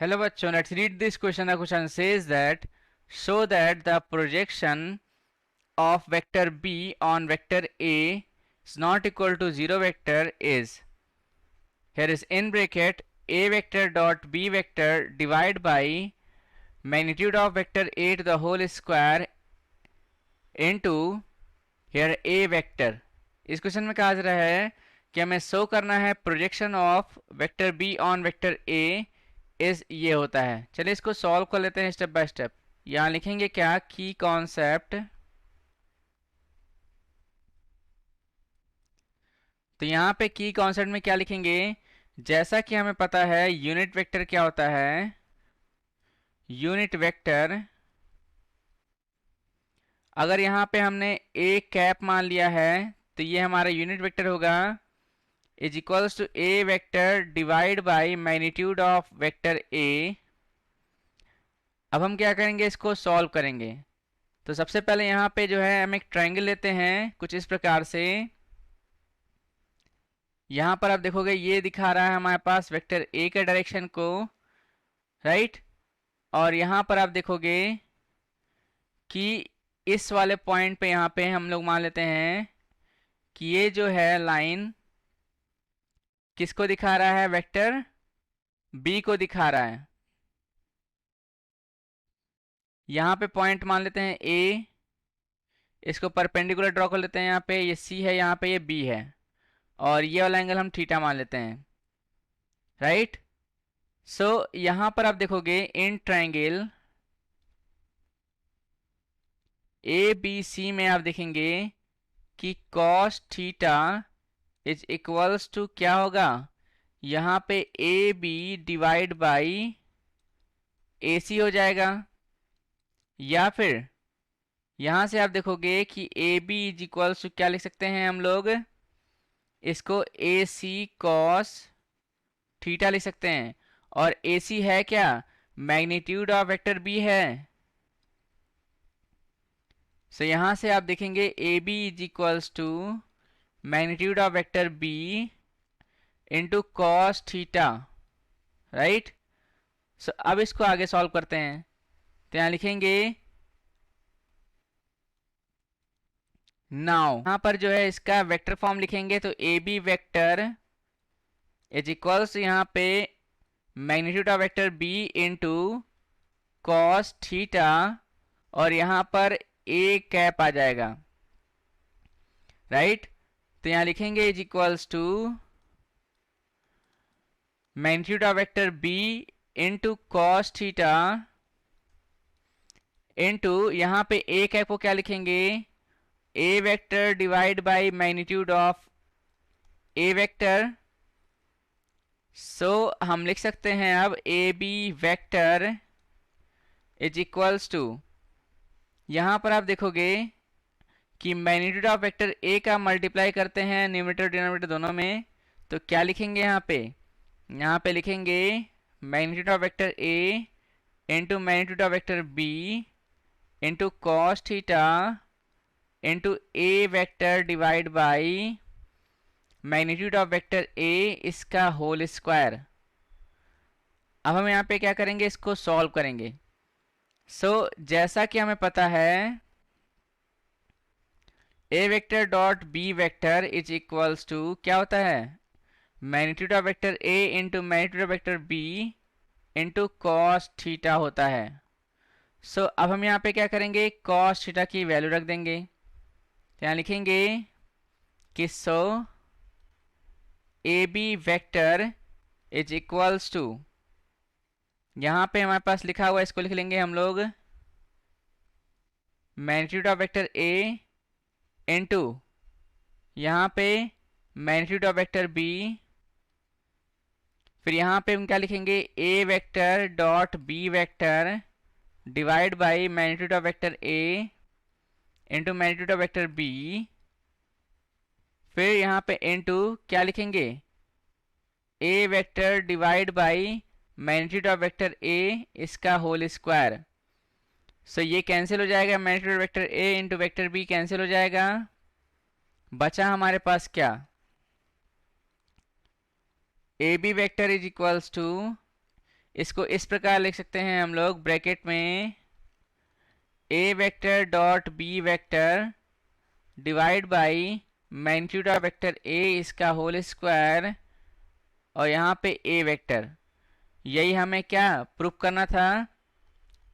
Hello bachcho, let's read this question. The question says that show that the projection of vector b on vector a is not equal to 0 vector is, here is in bracket, a vector dot b vector divide by magnitude of vector a to the whole square into here a vector. इस question में कहा जा रहा है कि हमें show करना है projection of vector be on vector A is ये होता है। चलिए इसको सॉल्व कर लेते हैं स्टेप बाय स्टेप। यहाँ लिखेंगे क्या, की कॉन्सेप्ट। तो यहाँ पे की कॉन्सेप्ट में क्या लिखेंगे, जैसा कि हमें पता है यूनिट वेक्टर क्या होता है। यूनिट वेक्टर अगर यहाँ पे हमने ए कैप मान लिया है तो ये हमारा यूनिट वेक्टर होगा, is equals to A vector divide by magnitude of vector A. अब हम क्या करेंगे, इसको सॉल्व करेंगे। तो सबसे पहले यहाँ पे जो है हम एक ट्रायंगल लेते हैं कुछ इस प्रकार से। यहाँ पर आप देखोगे ये दिखा रहा है हमारे पास वेक्टर ए के डायरेक्शन को, राइट। और यहाँ पर आप देखोगे कि इस वाले पॉइंट पे यहाँ पे हम लोग मान लेते हैं कि ये जो है लाइन किसको दिखा रहा है, वेक्टर बी को दिखा रहा है। यहाँ पे पॉइंट मान लेते हैं ए, इसको परपेंडिकुलर ड्रॉ कर लेते हैं। यहाँ पे ये सी है, यहाँ पे ये बी है, और ये वाला एंगल हम थीटा मान लेते हैं, राइट। सो यहाँ पर आप देखोगे in triangle A B C में आप देखेंगे कि cos theta is equals to क्या होगा, यहाँ पे A B divide by A C हो जाएगा। या फिर यहाँ से आप देखोगे कि A B is equals to क्या लिख सकते हैं हम लोग, इसको ए सी कॉस थीटा लिख सकते हैं। और ए सी है क्या, मैग्नीट्यूड ऑफ वेक्टर बी है। सो यहाँ से आप देखेंगे A B is equals to magnitude of vector B into cos theta, right. So अब इसको आगे सॉल्व करते हैं। तो यहाँ लिखेंगे नाउ, यहाँ पर जो है इसका वेक्टर फॉर्म लिखेंगे तो A B vector is equals यहाँ पे magnitude of vector B into cos theta, और यहाँ पर ए कैप आ जाएगा, राइट। तो यहाँ लिखेंगे is equals to magnitude of vector B into cos theta into यहाँ पे ए कैप को क्या लिखेंगे, A vector divide by magnitude of A vector. So हम लिख सकते हैं अब A B vector is equals to, यहाँ पर आप देखोगे कि मैग्नीट्यूड ऑफ वेक्टर ए का मल्टीप्लाई करते हैं न्यूमरेटर डिनोमिनेटर दोनों में। तो क्या लिखेंगे यहाँ पे लिखेंगे magnitude of vector A into magnitude of vector B into cos theta into A vector divide by magnitude of vector A इसका होल स्क्वायर। अब हम यहाँ पे क्या करेंगे, इसको सॉल्व करेंगे। सो जैसा कि हमें पता है A vector dot B vector is equals to क्या होता है, magnitude of vector A into magnitude of vector B into cos theta होता है। सो अब हम यहाँ पे क्या करेंगे, कॉस थीटा की वैल्यू रख देंगे। तो यहाँ लिखेंगे कि so A B vector is equals to, यहाँ पे हमारे पास लिखा हुआ है, इसको लिख लेंगे हम लोग magnitude of vector A into यहाँ पे मैग्नीट्यूड ऑफ वेक्टर बी, फिर यहाँ पे हम क्या लिखेंगे, A vector dot B vector divide by magnitude of vector A into magnitude of vector B, फिर यहाँ पे इंटू क्या लिखेंगे, A vector divide by magnitude of vector A इसका होल स्क्वायर। सो ये कैंसिल हो जाएगा, magnitude vector A into vector B cancel हो जाएगा। बचा हमारे पास क्या, A B vector is equals to इसको इस प्रकार लिख सकते हैं हम लोग ब्रैकेट में A vector dot B vector divide by magnitude of vector A इसका होल स्क्वायर और यहाँ पे ए वेक्टर। यही हमें क्या प्रूफ करना था,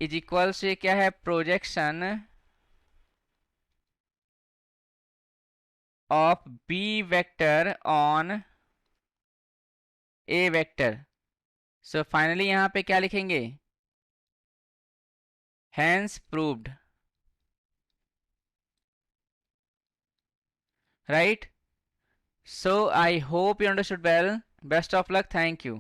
इज इक्वल से क्या है projection of B vector on A vector. So finally यहाँ पे क्या लिखेंगे, hence proved, right. So I hope you understood well. Best of luck. Thank you.